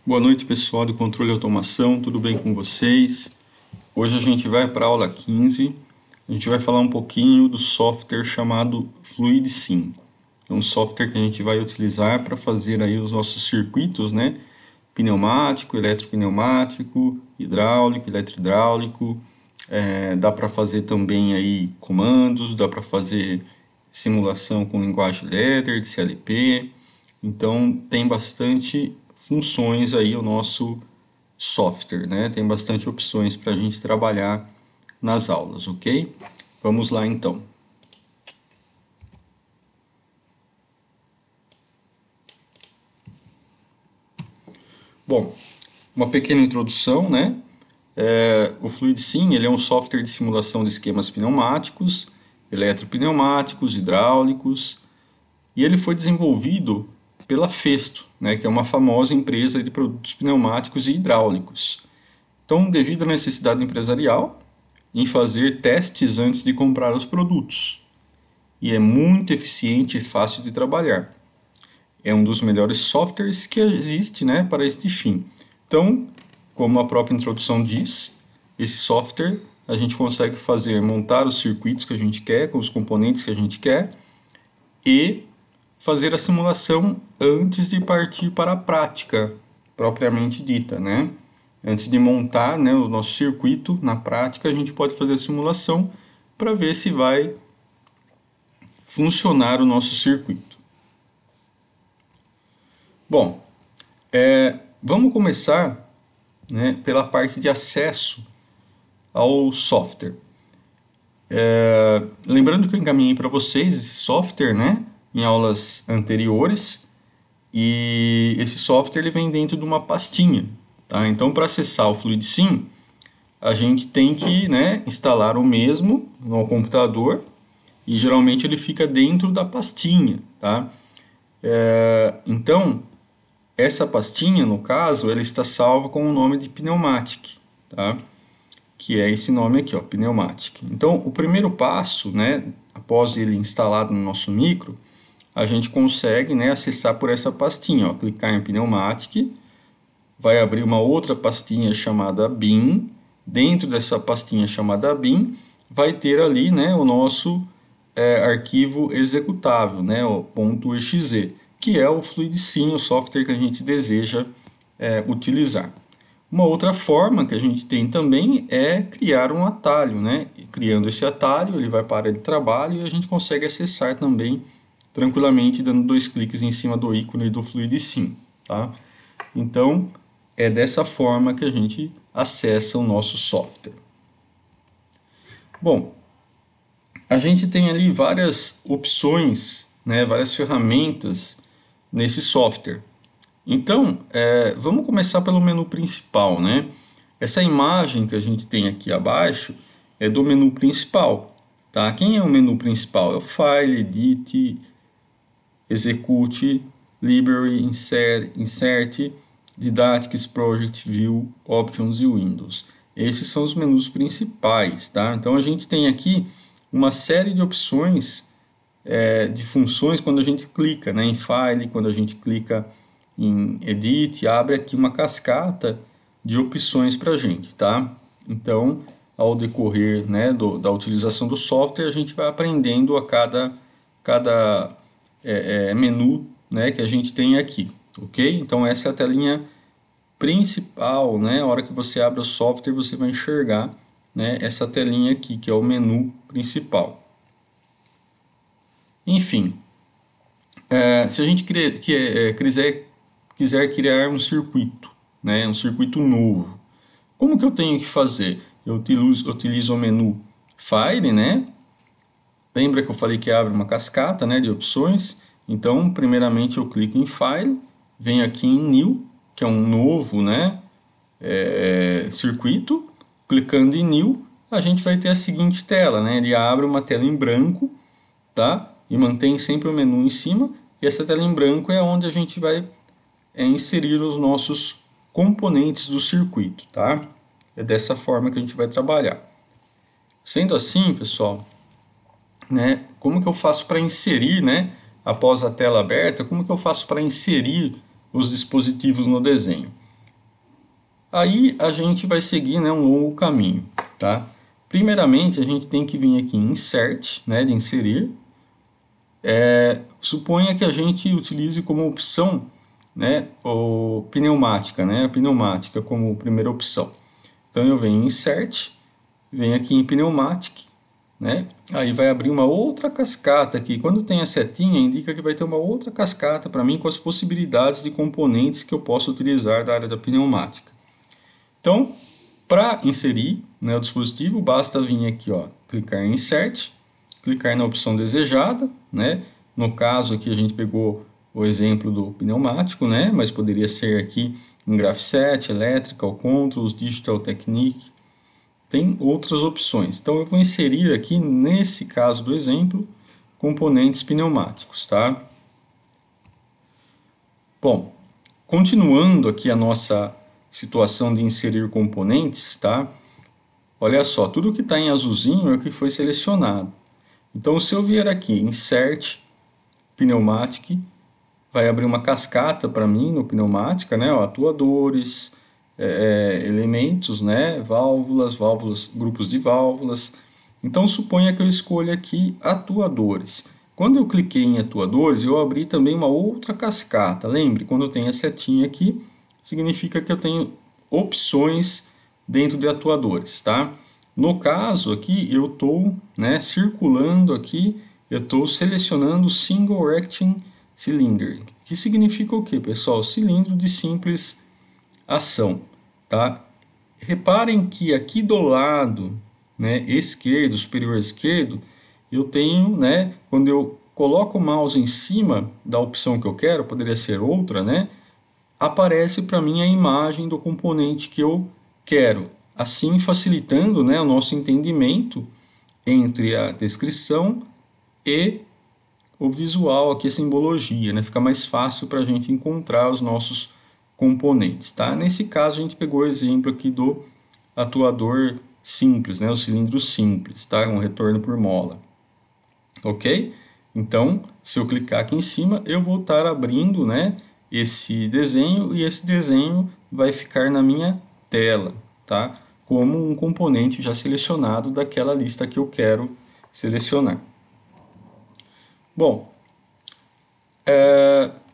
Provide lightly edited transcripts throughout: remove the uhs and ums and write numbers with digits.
Boa noite, pessoal do controle e automação, tudo bem com vocês? Hoje a gente vai para a aula 15, a gente vai falar um pouquinho do software chamado FluidSim. É um software que a gente vai utilizar para fazer aí os nossos circuitos, né? Pneumático, eletropneumático, hidráulico, eletrohidráulico. Dá para fazer também aí comandos, dá para fazer simulação com linguagem ladder, de CLP. Então tem bastante funções aí o nosso software, né? Tem bastante opções para a gente trabalhar nas aulas, ok? Vamos lá então. Bom, uma pequena introdução, né? O FluidSim, ele é um software de simulação de esquemas pneumáticos, eletropneumáticos, hidráulicos, e ele foi desenvolvido pela Festo, né, que é uma famosa empresa de produtos pneumáticos e hidráulicos. Então, devido à necessidade empresarial em fazer testes antes de comprar os produtos, e é muito eficiente e fácil de trabalhar. É um dos melhores softwares que existe, né, para este fim. Então, como a própria introdução diz, esse software a gente consegue montar os circuitos que a gente quer, com os componentes que a gente quer, e fazer a simulação antes de partir para a prática propriamente dita, né? Antes de montar, né, o nosso circuito, na prática a gente pode fazer a simulação para ver se vai funcionar o nosso circuito. Bom, vamos começar, né, pela parte de acesso ao software. Lembrando que eu encaminhei para vocês esse software, né, em aulas anteriores, e esse software ele vem dentro de uma pastinha, tá? Então, para acessar o FluidSim, a gente tem que, né, instalar o mesmo no computador, e geralmente ele fica dentro da pastinha, tá? Então, essa pastinha, no caso, ela está salva com o nome de Pneumatic, tá? Que é esse nome aqui, ó, Pneumatic. Então, o primeiro passo, né, após ele instalado no nosso micro, a gente consegue, né, acessar por essa pastinha, ó, clicar em Pneumatic, vai abrir uma outra pastinha chamada bin. Dentro dessa pastinha chamada bin, vai ter ali, né, o nosso arquivo executável, né, o .exe, que é o FluidSim, o software que a gente deseja utilizar. Uma outra forma que a gente tem também é criar um atalho, né? Criando esse atalho, ele vai para a área de trabalho e a gente consegue acessar também tranquilamente dando 2 cliques em cima do ícone do FluidSim, tá? Então, é dessa forma que a gente acessa o nosso software. Bom, a gente tem ali várias opções, né, várias ferramentas nesse software. Então, vamos começar pelo menu principal, né? Essa imagem que a gente tem aqui abaixo é do menu principal, tá? Quem é o menu principal? É o File, Edit, Execute, Library, Insert, Didactics, Project, View, Options e Windows. Esses são os menus principais, tá? Então, a gente tem aqui uma série de opções de funções quando a gente clica, né, em File, quando a gente clica em Edit, abre aqui uma cascata de opções para a gente, tá? Então, ao decorrer, né, da utilização do software, a gente vai aprendendo a cada menu, né, que a gente tem aqui, ok? Então, essa é a telinha principal, né? A hora que você abre o software, você vai enxergar, né, essa telinha aqui, que é o menu principal. Enfim, se a gente quiser criar um circuito, né, um circuito novo, como que eu tenho que fazer? Eu utilizo o menu File, né? Lembra que eu falei que abre uma cascata, né, de opções? Então, primeiramente eu clico em File, venho aqui em New, que é um novo, né, circuito. Clicando em New, a gente vai ter a seguinte tela, né? Ele abre uma tela em branco, tá? E mantém sempre o menu em cima. E essa tela em branco é onde a gente vai inserir os nossos componentes do circuito, tá? É dessa forma que a gente vai trabalhar. Sendo assim, pessoal, né, como que eu faço para inserir, né, após a tela aberta, como que eu faço para inserir os dispositivos no desenho? Aí a gente vai seguir, né, um longo caminho, tá? Primeiramente, a gente tem que vir aqui em Insert, né, de inserir. Suponha que a gente utilize como opção, né, o pneumática, né, a pneumática como primeira opção. Então eu venho em Insert, venho aqui em Pneumatic, né? Aí vai abrir uma outra cascata aqui. Quando tem a setinha, indica que vai ter uma outra cascata para mim com as possibilidades de componentes que eu posso utilizar da área da pneumática. Então, para inserir, né, o dispositivo, basta vir aqui, ó, clicar em Insert, clicar na opção desejada, né? No caso aqui a gente pegou o exemplo do pneumático, né? Mas poderia ser aqui em Graphiset, Electrical Controls, Digital Technique. Tem outras opções. Então eu vou inserir aqui, nesse caso do exemplo, componentes pneumáticos, tá? Bom, continuando aqui a nossa situação de inserir componentes, tá? Olha só, tudo que está em azulzinho é o que foi selecionado. Então, se eu vier aqui, Insert, Pneumatic, vai abrir uma cascata para mim no pneumática, né? Ó, atuadores, elementos, né? Válvulas, grupos de válvulas. Então, suponha que eu escolha aqui atuadores. Quando eu cliquei em atuadores, eu abri também uma outra cascata. Lembre, quando eu tenho a setinha aqui, significa que eu tenho opções dentro de atuadores, tá? No caso aqui, eu estou, né, circulando aqui, eu estou selecionando Single Acting Cylinder, que significa o que, pessoal? Cilindro de simples ação, tá? Reparem que aqui do lado, né, esquerdo, superior esquerdo, eu tenho, né, quando eu coloco o mouse em cima da opção que eu quero, poderia ser outra, né, aparece para mim a imagem do componente que eu quero, assim facilitando, né, o nosso entendimento entre a descrição e o visual, aqui a simbologia, né, fica mais fácil para a gente encontrar os nossos componentes, tá? Nesse caso a gente pegou o exemplo aqui do atuador simples, né, o cilindro simples, tá? Um retorno por mola, ok? Então, se eu clicar aqui em cima, eu vou estar abrindo, né, esse desenho, e esse desenho vai ficar na minha tela, tá? Como um componente já selecionado daquela lista que eu quero selecionar. Bom,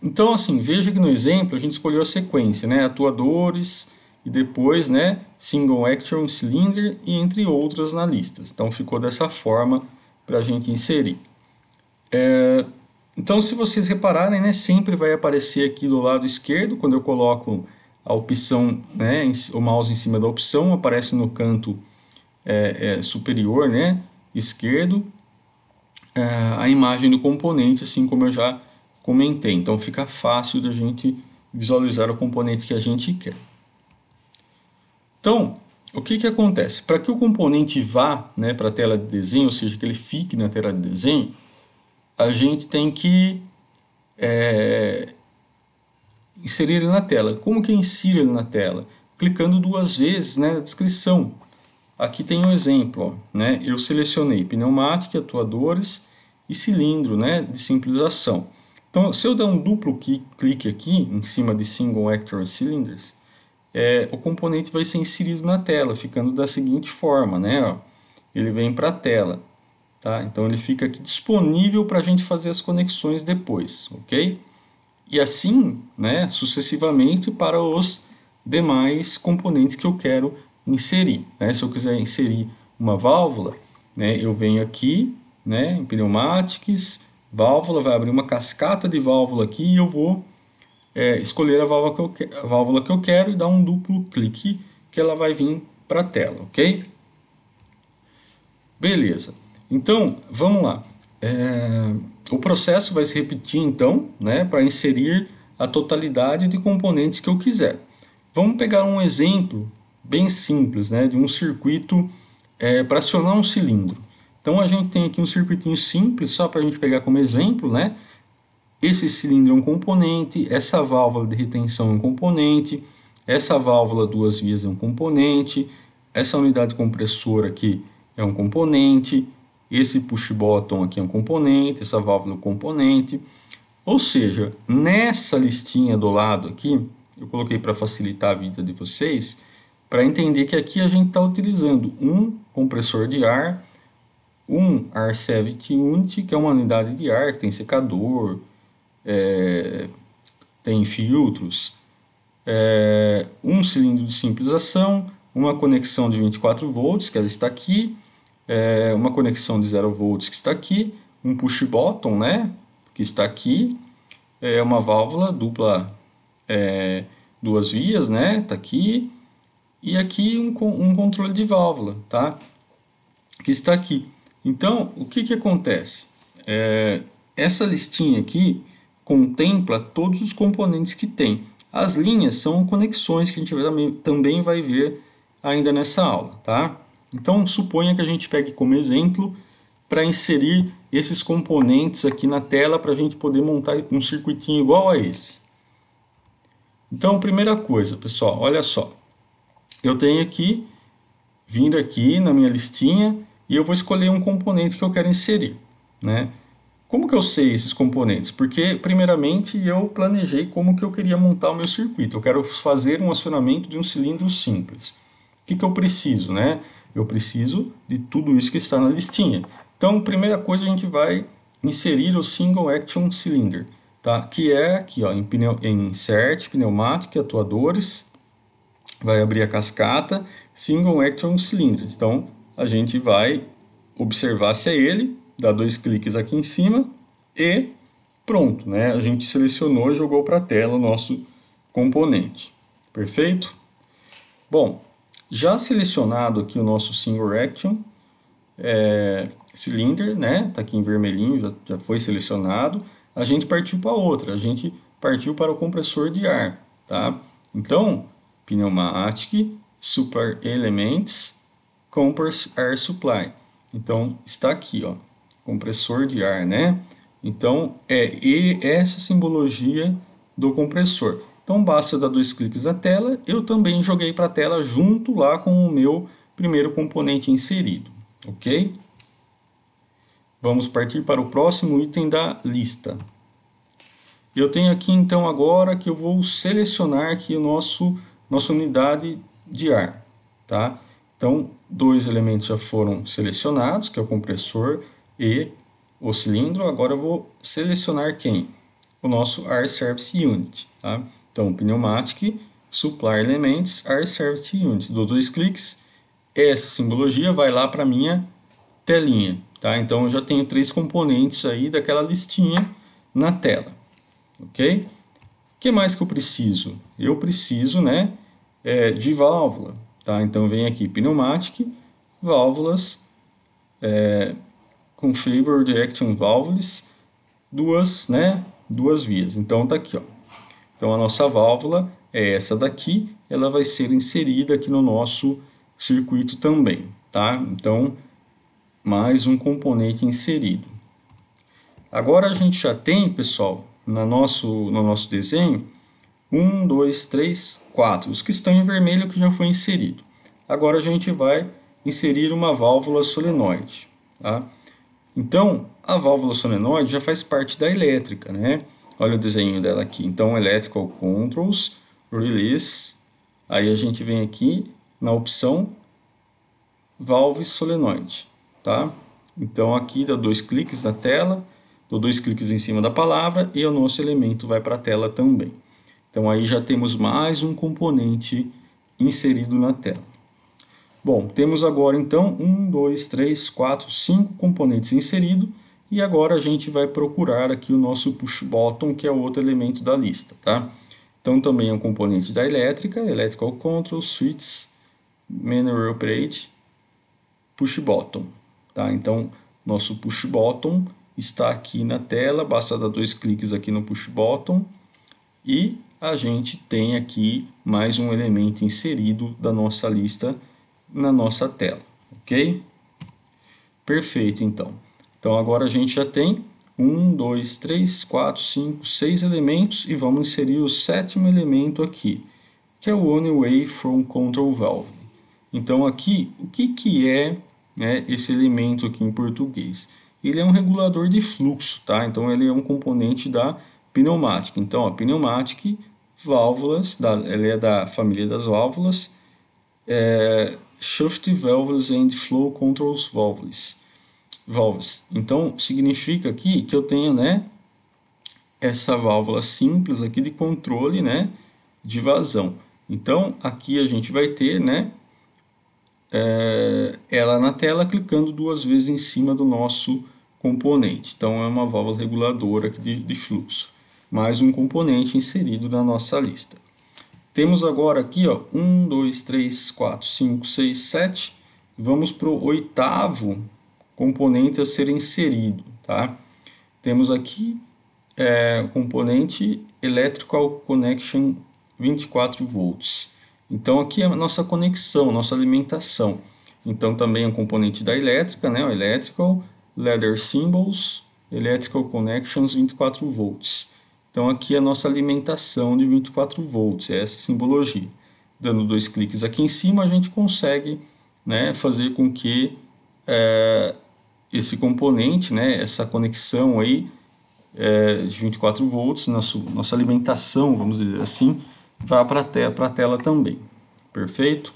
então assim, veja que no exemplo a gente escolheu a sequência, né? Atuadores e depois, né, Single Action Cylinder e entre outras na lista. Então ficou dessa forma para a gente inserir. Então, se vocês repararem, né, sempre vai aparecer aqui do lado esquerdo, quando eu coloco a opção, né, o mouse em cima da opção, aparece no canto superior, né, esquerdo, a imagem do componente, assim como eu já comentei. Então, fica fácil da gente visualizar o componente que a gente quer. Então, o que acontece? Para que o componente vá, né, para a tela de desenho, ou seja, que ele fique na tela de desenho, a gente tem que inserir ele na tela. Como que eu insiro ele na tela? Clicando duas vezes, né, na descrição. Aqui tem um exemplo, ó, né? Eu selecionei pneumática, atuadores e cilindro, né, de simples ação. Então, se eu der um duplo clique aqui em cima de Single Actor Cylinders, o componente vai ser inserido na tela, ficando da seguinte forma, né? Ó, ele vem para a tela, tá? Então ele fica aqui disponível para a gente fazer as conexões depois, ok? E assim, né, sucessivamente para os demais componentes que eu quero inserir, né? Se eu quiser inserir uma válvula, né, eu venho aqui, né, em Pneumatics, válvula, vai abrir uma cascata de válvula aqui e eu vou escolher a válvula que eu quero e dar um duplo clique que ela vai vir para a tela, ok? Beleza. Então, vamos lá. O processo vai se repetir, então, né, para inserir a totalidade de componentes que eu quiser. Vamos pegar um exemplo bem simples, né, de um circuito para acionar um cilindro. Então, a gente tem aqui um circuitinho simples, só para a gente pegar como exemplo, né? Esse cilindro é um componente, essa válvula de retenção é um componente, essa válvula duas vias é um componente, essa unidade compressora aqui é um componente, esse push button aqui é um componente, essa válvula é um componente. Ou seja, nessa listinha do lado aqui, eu coloquei para facilitar a vida de vocês, para entender que aqui a gente está utilizando um compressor de ar, um Air Cavity Unit, que é uma unidade de ar que tem secador, tem filtros, um cilindro de simples ação, uma conexão de 24 volts, que ela está aqui, uma conexão de 0 volts que está aqui, um push button, né, que está aqui, uma válvula dupla, duas vias, né, está aqui, e aqui um controle de válvula, tá, que está aqui. Então, o que acontece? Essa listinha aqui contempla todos os componentes que tem. As linhas são conexões que a gente também vai ver ainda nessa aula, tá? Então, suponha que a gente pegue como exemplo para inserir esses componentes aqui na tela para a gente poder montar um circuitinho igual a esse. Então, primeira coisa, pessoal, olha só. Eu tenho aqui, vindo aqui na minha listinha, e eu vou escolher um componente que eu quero inserir, né? Como que eu sei esses componentes? Porque, primeiramente, eu planejei como que eu queria montar o meu circuito. Eu quero fazer um acionamento de um cilindro simples. O que eu preciso, né? Eu preciso de tudo isso que está na listinha. Então, primeira coisa, a gente vai inserir o Single Action Cylinder, tá? Que é aqui, ó, em Insert, Pneumatic, Atuadores, vai abrir a cascata, Single Action Cylinder. Então, a gente vai observar se é ele, dá 2 cliques aqui em cima e pronto, né? A gente selecionou e jogou para a tela o nosso componente. Perfeito? Bom, já selecionado aqui o nosso Single Action Cylinder, né? Tá aqui em vermelhinho, já foi selecionado. A gente partiu para outra, a gente partiu para o compressor de ar, tá? Então, Pneumatic, Super Elements, Compress Air Supply. Então, está aqui, ó, compressor de ar, né? Então, essa simbologia do compressor. Então, basta dar 2 cliques na tela. Eu também joguei para a tela junto lá com o meu primeiro componente inserido, ok? Vamos partir para o próximo item da lista. Eu tenho aqui, então, agora que eu vou selecionar aqui o nossa unidade de ar, tá? Então, 2 elementos já foram selecionados, que é o compressor e o cilindro. Agora eu vou selecionar quem? O nosso Air Service Unit, tá? Então, Pneumatic, Supply Elements, Air Service Unit. Dou 2 cliques, essa simbologia vai lá para a minha telinha, tá? Então, eu já tenho 3 componentes aí daquela listinha na tela, ok? O que mais que eu preciso? Eu preciso, né, de válvula, tá? Então, vem aqui Pneumatic, válvulas, com Favored Action Valves, duas vias. Então, tá aqui, ó. Então, a nossa válvula é essa daqui, ela vai ser inserida aqui no nosso circuito também, tá? Então, mais um componente inserido. Agora a gente já tem, pessoal, no nosso desenho, 1, 2, 3, 4, os que estão em vermelho que já foi inserido. Agora a gente vai inserir uma válvula solenoide, tá? Então, a válvula solenoide já faz parte da elétrica, né? Olha o desenho dela aqui. Então, Electrical Controls, Release. Aí a gente vem aqui na opção Valve Solenoide, tá? Então, aqui dá 2 cliques na tela, dou 2 cliques em cima da palavra e o nosso elemento vai para a tela também. Então, aí já temos mais um componente inserido na tela. Bom, temos agora então 1, 2, 3, 4, 5 componentes inseridos e agora a gente vai procurar aqui o nosso push button, que é o outro elemento da lista, tá? Então também é um componente da elétrica, Electrical Control, Switch, Manual Operate, push button, tá? Então nosso push button está aqui na tela, basta dar 2 cliques aqui no push button e a gente tem aqui mais um elemento inserido da nossa lista na nossa tela, ok? Perfeito, então. Então agora a gente já tem 1, 2, 3, 4, 5, 6 elementos e vamos inserir o 7º elemento aqui, que é o One Way from Control Valve. Então aqui, o que é, né, esse elemento aqui em português? Ele é um regulador de fluxo, tá? Então ele é um componente da pneumática. Então, a pneumática, válvulas, ele é da família das válvulas, Shuft Valves and Flow Controls Valves. Então, significa aqui que eu tenho, né, essa válvula simples aqui de controle, né, de vazão. Então, aqui a gente vai ter, né, ela na tela clicando 2 vezes em cima do nosso componente. Então, é uma válvula reguladora aqui de fluxo. Mais um componente inserido na nossa lista. Temos agora aqui, ó, 1, 2, 3, 4, 5, 6, 7. Vamos para o 8º componente a ser inserido, tá? Temos aqui o componente Electrical Connection 24 volts. Então aqui é a nossa conexão, nossa alimentação. Então também é um componente da elétrica, né? O Electrical Ladder Symbols, Electrical Connections 24 volts. Então aqui é a nossa alimentação de 24 volts, é essa simbologia. Dando 2 cliques aqui em cima, a gente consegue, né, fazer com que esse componente, né, essa conexão aí de 24 volts, nossa alimentação, vamos dizer assim, vá para a tela também. Perfeito?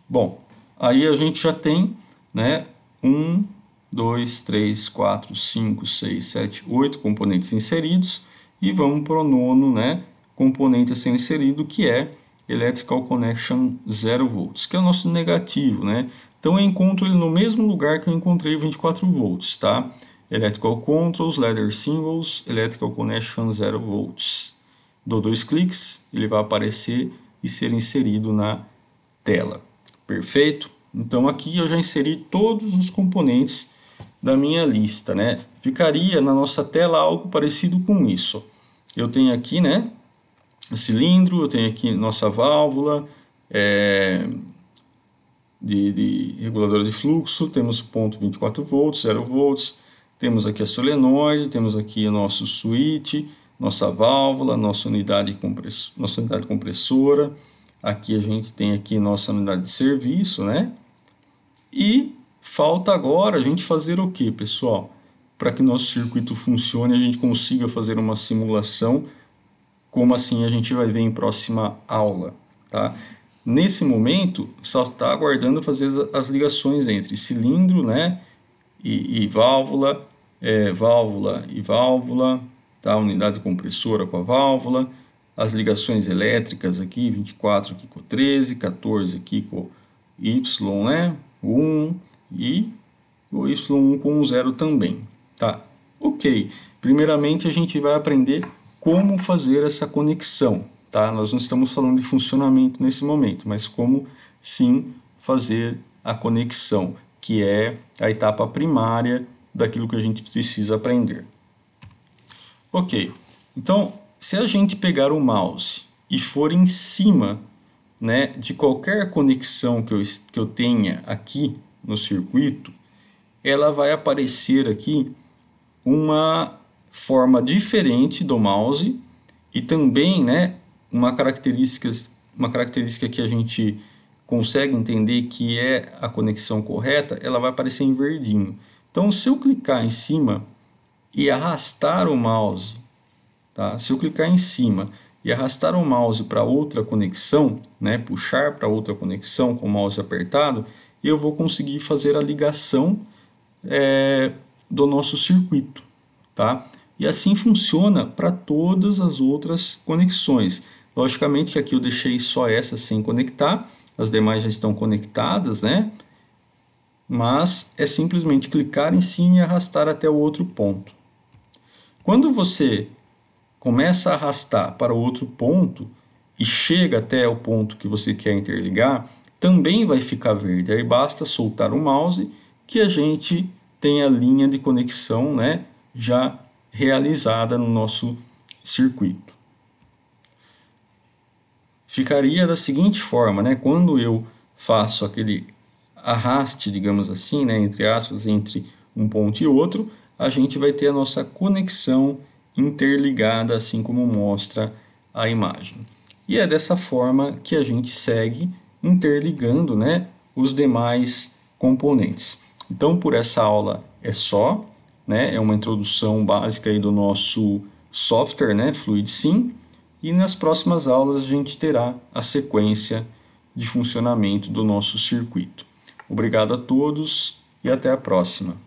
Bom, aí a gente já tem, né, 1, 2, 3, 4, 5, 6, 7, 8 componentes inseridos e vamos para o 9º, né, componente a ser inserido, que é Electrical Connection 0 volts, que é o nosso negativo, né? Então eu encontro ele no mesmo lugar que eu encontrei 24 volts, tá? Electrical Controls, Ladder Symbols, Electrical Connection 0 volts. Dou 2 cliques, ele vai aparecer e ser inserido na tela. Perfeito? Então aqui eu já inseri todos os componentes da minha lista, né? Ficaria na nossa tela algo parecido com isso. Eu tenho aqui, né, cilindro, eu tenho aqui nossa válvula de reguladora de fluxo, temos ponto 24 volts, 0 volts, temos aqui a solenoide, temos aqui o nosso switch, nossa válvula, nossa unidade compressora, aqui a gente tem aqui nossa unidade de serviço, né? E falta agora a gente fazer o que, pessoal? Para que nosso circuito funcione, a gente consiga fazer uma simulação, como assim a gente vai ver em próxima aula, tá? Nesse momento, só está aguardando fazer as ligações entre cilindro, né, e válvula, válvula e válvula, tá? Unidade compressora com a válvula, as ligações elétricas aqui, 24 aqui com 13, 14 aqui com Y, né, 1 e o Y1 com 0 também, tá? Ok, primeiramente a gente vai aprender como fazer essa conexão, tá? Nós não estamos falando de funcionamento nesse momento, mas como sim fazer a conexão, que é a etapa primária daquilo que a gente precisa aprender. Ok, então se a gente pegar o mouse e for em cima, né, de qualquer conexão que eu tenha aqui no circuito, ela vai aparecer aqui uma forma diferente do mouse e também, né, uma característica que a gente consegue entender que é a conexão correta, ela vai aparecer em verdinho. Então, se eu clicar em cima e arrastar o mouse, tá? Se eu clicar em cima e arrastar o mouse para outra conexão, né, puxar para outra conexão com o mouse apertado, eu vou conseguir fazer a ligação do nosso circuito, tá? E assim funciona para todas as outras conexões. Logicamente que aqui eu deixei só essa sem conectar, as demais já estão conectadas, né? Mas é simplesmente clicar em cima e arrastar até o outro ponto. Quando você começa a arrastar para o outro ponto e chega até o ponto que você quer interligar, também vai ficar verde. Aí basta soltar o mouse que a gente tem a linha de conexão, né, já realizada no nosso circuito. Ficaria da seguinte forma, né, quando eu faço aquele arraste, digamos assim, né, entre aspas, entre um ponto e outro, a gente vai ter a nossa conexão interligada, assim como mostra a imagem. E é dessa forma que a gente segue interligando, né, os demais componentes. Então, por essa aula é só, né, é uma introdução básica aí do nosso software, né, FluidSim, e nas próximas aulas a gente terá a sequência de funcionamento do nosso circuito. Obrigado a todos e até a próxima.